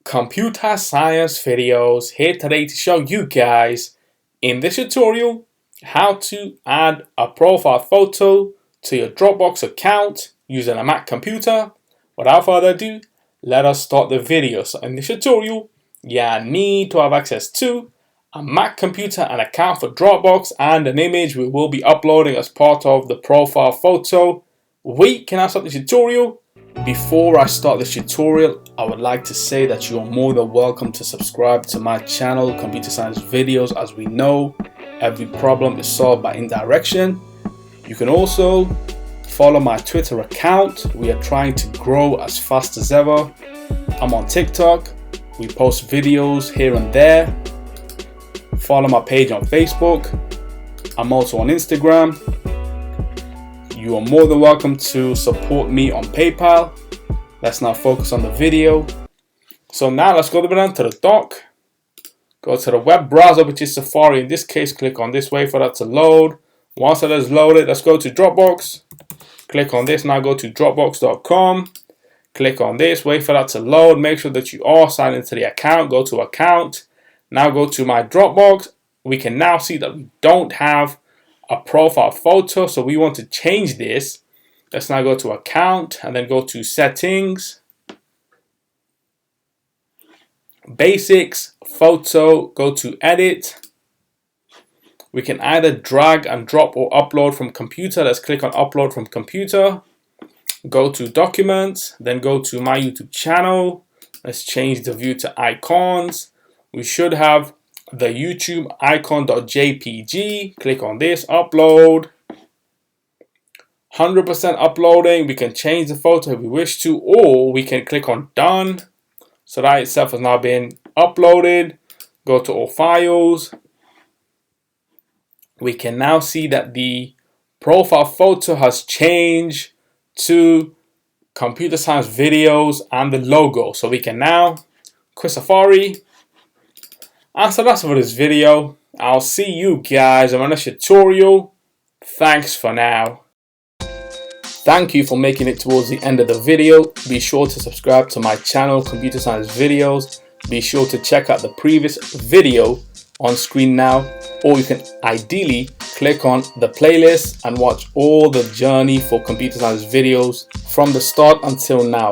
Computer Science Videos here today to show you guys in this tutorial how to add a profile photo to your Dropbox account using a Mac computer. Without further ado, let us start the video. So in this tutorial, you need to have access to a Mac computer, an account for Dropbox, and an image we will be uploading as part of the profile photo. Can I start the tutorial? Before I start this tutorial, I would like to say that you are more than welcome to subscribe to my channel, Computer Science Videos. As we know, every problem is solved by indirection. You can also follow my Twitter account. We are trying to grow as fast as ever. I'm on TikTok. We post videos here and there. Follow my page on Facebook. I'm also on Instagram. You are more than welcome to support me on PayPal. Let's now focus on the video. So now let's go down to the dock. Go to the web browser, which is Safari. In this case, click on this, wait for that to load. Once that is loaded, let's go to Dropbox. Click on this, now go to dropbox.com. Click on this, wait for that to load. Make sure that you are signed into the account. Go to account. Now go to my Dropbox. We can now see that we don't have a profile photo, so we want to change this. Let's now go to account and then go to settings, basics, photo, go to edit. We can either drag and drop or upload from computer. Let's click on upload from computer. Go to documents, then go to my YouTube channel. Let's change the view to icons. We should have the YouTube icon.jpg. Click on this, upload. 100% uploading. We can change the photo if we wish to, or we can click on done. So that itself has now been uploaded. Go to all files. We can now see that the profile photo has changed to Computer Science Videos and the logo. So we can now quit Safari. And so that's it for this video. I'll see you guys on my next tutorial. Thanks for now. Thank you for making it towards the end of the video. Be sure to subscribe to my channel, Computer Science Videos. Be sure to check out the previous video on screen now, or you can ideally click on the playlist and watch all the journey for Computer Science Videos from the start until now.